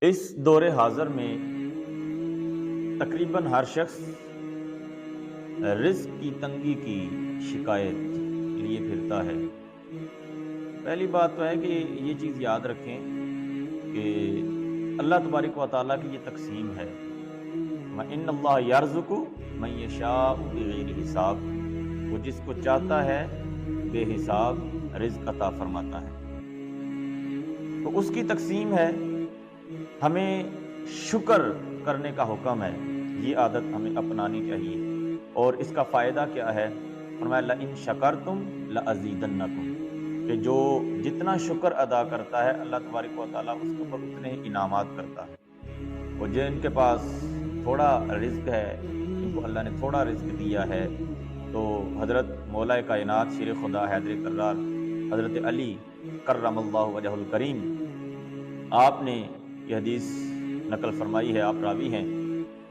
اس دور حاضر میں تقریباً ہر شخص رزق کی تنگی کی شکایت لیے پھرتا ہے۔ پہلی بات تو ہے کہ یہ چیز یاد رکھیں کہ اللہ تبارک و تعالیٰ کی یہ تقسیم ہے، وَإِنَّ اللَّهَ يَرْزُقُ مَن يَشَاءُ بِغَيْرِ حساب، وہ جس کو چاہتا ہے بے حساب رزق عطا فرماتا ہے۔ تو اس کی تقسیم ہے، ہمیں شکر کرنے کا حکم ہے، یہ عادت ہمیں اپنانی چاہیے۔ اور اس کا فائدہ کیا ہے؟ فرمایا لَإِن شَكَرْتُمْ لَأَزِيدَنَّكُمْ، کہ جو جتنا شکر ادا کرتا ہے اللہ تبارک و تعالیٰ اس کے اوپر اتنے ہی انعامات کرتا ہے۔ اور جن کے پاس تھوڑا رزق ہے، جن کو اللہ نے تھوڑا رزق دیا ہے، تو حضرت مولا کائنات شیر خدا حیدر کرار حضرت علی کرم اللہ وجہ الکریم، آپ نے یہ حدیث نقل فرمائی ہے، آپ راوی ہیں،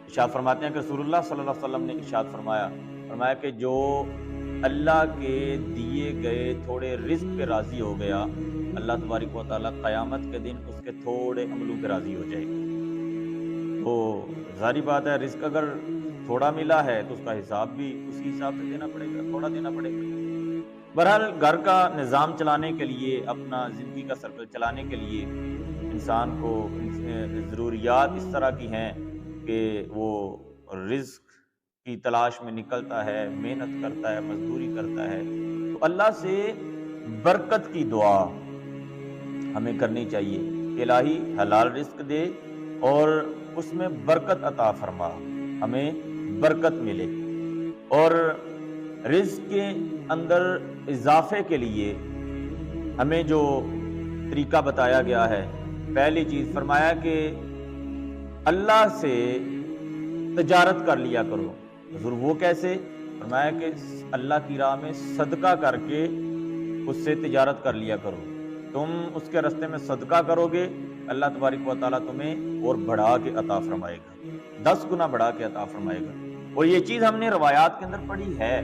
ارشاد فرماتے ہیں کہ رسول اللہ صلی اللہ علیہ وسلم نے ارشاد فرمایا کہ جو اللہ کے دیے گئے تھوڑے رزق پہ راضی ہو گیا، اللہ تبارک و تعالیٰ قیامت کے دن اس کے تھوڑے عملوں پہ راضی ہو جائے گا۔ تو ظاہری بات ہے، رزق اگر تھوڑا ملا ہے تو اس کا حساب بھی اسی حساب سے دینا پڑے گا، تھوڑا دینا پڑے گا۔ بہرحال گھر کا نظام چلانے کے لیے، اپنا زندگی کا سرکل چلانے کے لیے انسان کو ضروریات اس طرح کی ہیں کہ وہ رزق کی تلاش میں نکلتا ہے، محنت کرتا ہے، مزدوری کرتا ہے۔ تو اللہ سے برکت کی دعا ہمیں کرنی چاہیے کہ الہی حلال رزق دے اور اس میں برکت عطا فرما، ہمیں برکت ملے۔ اور رزق کے اندر اضافے کے لیے ہمیں جو طریقہ بتایا گیا ہے، پہلی چیز فرمایا کہ اللہ سے تجارت کر لیا کرو۔ حضور وہ کیسے؟ فرمایا کہ اللہ کی راہ میں صدقہ کر کے اس سے تجارت کر لیا کرو۔ تم اس کے راستے میں صدقہ کرو گے، اللہ تبارک و تعالیٰ تمہیں اور بڑھا کے عطا فرمائے گا، 10 گنا بڑھا کے عطا فرمائے گا۔ اور یہ چیز ہم نے روایات کے اندر پڑھی ہے،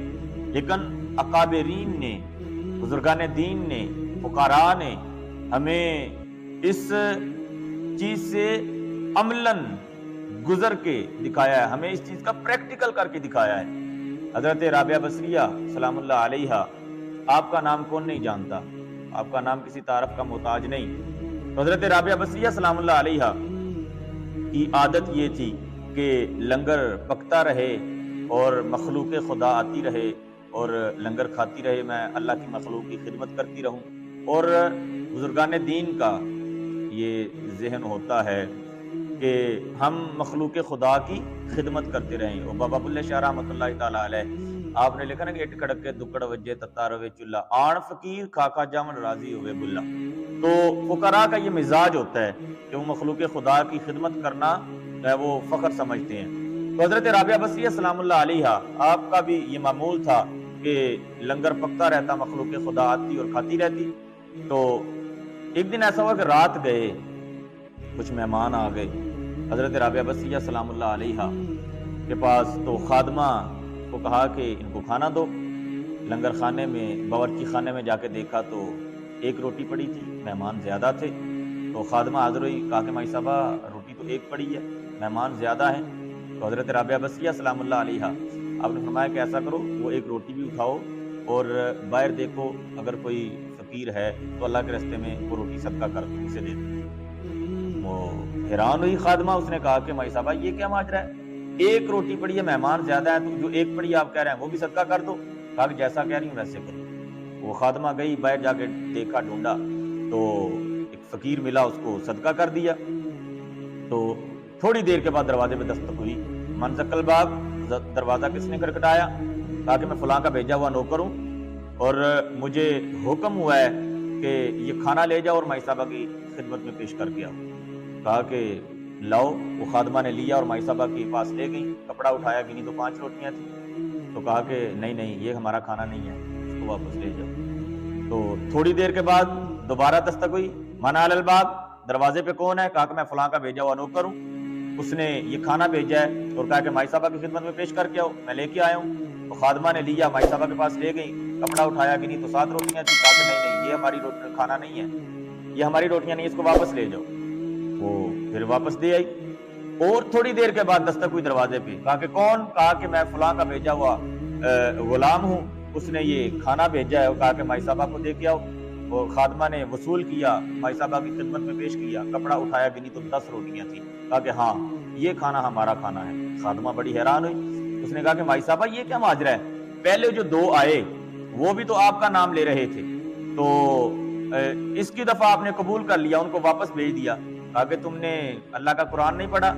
لیکن اکابرین نے، بزرگان دین نے، فقراء نے ہمیں اس چیز سے عملاً گزر کے دکھایا ہے، ہمیں اس چیز کا پریکٹیکل کر کے دکھایا ہے۔ حضرت رابعہ بصریہ سلام اللہ علیہا، آپ کا نام کون نہیں جانتا، آپ کا نام کسی تعارف کا محتاج نہیں۔ تو حضرت رابعہ بصریہ سلام اللہ علیہا کی عادت یہ تھی کہ لنگر پکتا رہے اور مخلوق خدا آتی رہے اور لنگر کھاتی رہے، میں اللہ کی مخلوق کی خدمت کرتی رہوں۔ اور بزرگان دین کا یہ ذہن ہوتا ہے کہ ہم مخلوق خدا کی خدمت کرتے رہیں۔ اور بابا بلے شاہ رحمۃ اللہ تعالیٰ علیہ، آپ نے لکھا نا کہ اٹ کھڑکے دکڑ وجے تتا روے چلا، آن فقیر کھاکا جامن راضی ہوئے بلا۔ تو فقراء کا یہ مزاج ہوتا ہے کہ وہ مخلوق خدا کی خدمت کرنا وہ فخر سمجھتے ہیں۔ تو حضرت رابعہ بصریہ سلام اللہ علیہا، آپ کا بھی یہ معمول تھا کہ لنگر پکتا رہتا، مخلوق خدا آتی اور کھاتی رہتی۔ تو ایک دن ایسا ہوا کہ رات گئے، کچھ مہمان آ گئے حضرت رابعہ بصریہ سلام اللہ علیہا کے پاس، تو خادمہ کو کہا کہ ان کو کھانا دو۔ لنگر خانے میں، باورچی خانے میں جا کے دیکھا تو ایک روٹی پڑی تھی، مہمان زیادہ تھے۔ تو خادمہ حاضر ہوئی، کہا کہ مائی صاحبہ روٹی تو ایک پڑی ہے، مہمان زیادہ ہیں۔ تو حضرت رابعہ بصریہ سلام اللہ علیہا، آپ نے فرمایا کہ ایسا کرو، وہ ایک روٹی بھی اٹھاؤ اور باہر دیکھو، اگر کوئی فقیر ہے تو اللہ کے راستے میں وہ روٹی صدقہ کر دو، اسے دے دو۔ وہ حیران ہوئی خادمہ، اس نے کہا کہ مائی صاحبہ یہ کیا ماجرا ہے، ایک روٹی پڑی ہے، مہمان زیادہ ہے، تو جو ایک پڑی ہے آپ کہہ رہے ہیں وہ بھی صدقہ کر دو۔ کہا کہ جیسا کہہ رہی ہوں ویسے کرو۔ وہ خادمہ گئی، باہر جا کے دیکھا، ڈھونڈا تو ایک فقیر ملا، اس کو صدقہ کر دیا۔ تو تھوڑی دیر کے بعد دروازے پہ دستک ہوئی، من زکل باب، دروازہ کس نے کھٹکھٹایا؟ کہا کہ میں فلاں کا بھیجا ہوا نوکر ہوں اور مجھے حکم ہوا ہے کہ یہ کھانا لے جاؤ اور مائی صاحبہ کی خدمت میں پیش کر کے آؤ۔ کہا کہ لاؤ۔ وہ خادمہ نے لیا اور مائی صاحبہ کے پاس لے گئی، کپڑا اٹھایا، گنی تو 5 روٹیاں تھیں۔ تو کہا کہ نہیں یہ ہمارا کھانا نہیں ہے، اس کو واپس لے جاؤ۔ تو تھوڑی دیر کے بعد دوبارہ دستک ہوئی، من علی الباب، دروازے پہ کون ہے؟ کہا کہ میں فلاں کا بھیجا ہوا نوکر ہوں، اس نے یہ کھانا بھیجا ہے اور کہا کہ مائی صاحبہ کی خدمت میں پیش کر کے آؤ، میں لے کے آیا ہوں۔ تو خادمہ نے لیا، مائی صاحبہ کے پاس لے گئی، کپڑا اٹھایا، گنی تو 7 روٹیاں تھیں۔ کہا کہ نہیں یہ ہماری کھانا نہیں ہے، یہ ہماری روٹیاں نہیں، اس کو واپس لے جاؤ۔ وہ پھر واپس دے آئی، اور تھوڑی دیر کے بعد دستک ہوئی دروازے پہ، کہا کہ کون؟ کہا کہ میں فلاں کا بھیجا ہوا غلام ہوں، اس نے یہ کھانا بھیجا ہے، کہا کہ مائی صاحبہ کو دے کے آؤ۔ وہ خادمہ نے وصول کیا، مائی صاحبہ کی خدمت میں پیش کیا، کپڑا اٹھایا، گنی تو 10 روٹیاں تھیں، کہا کہ ہاں یہ کھانا ہمارا کھانا ہے۔ خادمہ بڑی حیران ہوئی، اس نے کہا کہ مائی صاحبہ یہ کیا ماجرا ہے؟ پہلے جو 2 آئے وہ بھی تو آپ کا نام لے رہے تھے، تو اس کی دفعہ آپ نے قبول کر لیا، ان کو واپس بھیج دیا۔ کہا کہ تم نے اللہ کا قرآن نہیں پڑھا؟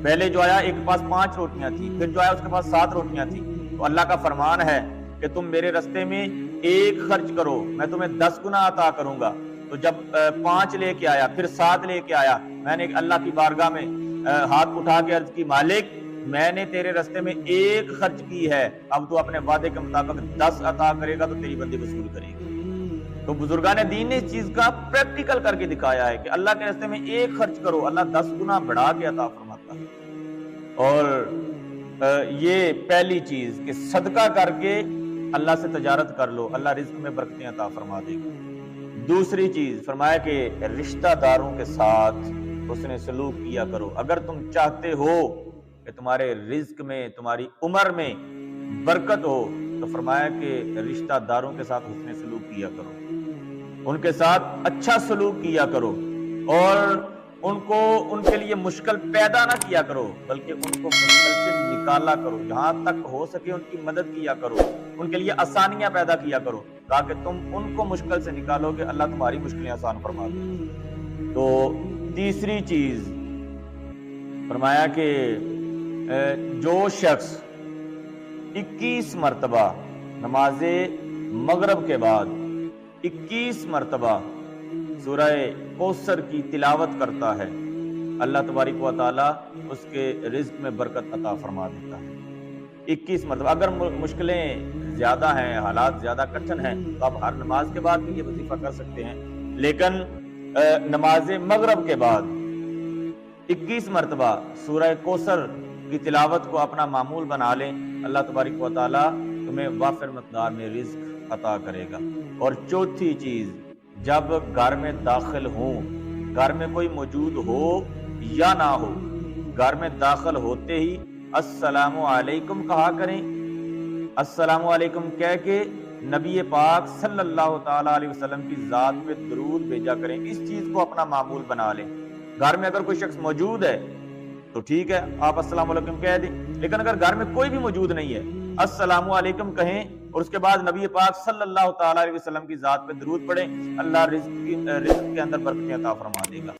پہلے جو آیا ایک کے پاس 5 روٹیاں تھی، پھر جو آیا اس کے پاس 7 روٹیاں تھی، تو اللہ کا فرمان ہے کہ تم میرے رستے میں 1 خرچ کرو، میں تمہیں 10 گنا عطا کروں گا۔ تو جب 5 لے کے آیا، پھر 7 لے کے آیا، میں نے اللہ کی بارگاہ میں ہاتھ اٹھا کے عرض کی، مالک میں نے تیرے رستے میں 1 خرچ کی ہے، اب تو اپنے وعدے کے مطابق 10 عطا کرے گا تو تیری بندی وصول کرے گی۔ تو بزرگان دین نے اس چیز کا پریکٹیکل کر کے دکھایا ہے کہ اللہ کے راستے میں 1 خرچ کرو، اللہ 10 گنا بڑھا کے عطا فرماتا ہے۔ اور یہ پہلی چیز کہ صدقہ کر کے اللہ سے تجارت کر لو، اللہ رزق میں برکتیں عطا فرما دے گا۔ دوسری چیز فرمایا کہ رشتہ داروں کے ساتھ حسن سلوک کیا کرو۔ اگر تم چاہتے ہو کہ تمہارے رزق میں، تمہاری عمر میں برکت ہو، تو فرمایا کہ رشتہ داروں کے ساتھ حسن سلوک کیا کرو، ان کے ساتھ اچھا سلوک کیا کرو، اور ان کے لیے مشکل پیدا نہ کیا کرو، بلکہ ان کو مشکل سے نکالا کرو، جہاں تک ہو سکے ان کی مدد کیا کرو، ان کے لیے آسانیاں پیدا کیا کرو، تاکہ تم ان کو مشکل سے نکالو کہ اللہ تمہاری مشکلیں آسان فرما دے۔ تو تیسری چیز فرمایا کہ جو شخص 21 مرتبہ نماز مغرب کے بعد 21 مرتبہ سورہ کوثر کی تلاوت کرتا ہے، اللہ تبارک و تعالی اس کے رزق میں برکت عطا فرما دیتا ہے۔ 21 مرتبہ، اگر مشکلیں زیادہ ہیں، حالات زیادہ کٹھن ہیں، تو آپ ہر نماز کے بعد بھی یہ وظیفہ کر سکتے ہیں، لیکن نماز مغرب کے بعد 21 مرتبہ سورہ کوثر کی تلاوت کو اپنا معمول بنا لیں، اللہ تبارک و تعالی تمہیں وافر مقدار میں رزق عطا کرے گا۔ اور چوتھی چیز، جب گھر میں داخل ہوں، گھر میں کوئی موجود ہو یا نہ ہو، گھر میں داخل ہوتے ہی السلام علیکم کہا کریں۔ السلام علیکم کہہ کے نبی پاک صلی اللہ تعالی علیہ وسلم کی ذات پہ درود بھیجا کریں، اس چیز کو اپنا معمول بنا لیں۔ گھر میں اگر کوئی شخص موجود ہے تو ٹھیک ہے، آپ السلام علیکم کہہ دیں، لیکن اگر گھر میں کوئی بھی موجود نہیں ہے، السلام علیکم کہیں، اور اس کے بعد نبی پاک صلی اللہ تعالی علیہ وسلم کی ذات پہ درود پڑھیں، اللہ رزق کے اندر برکتیں عطا فرما دے گا۔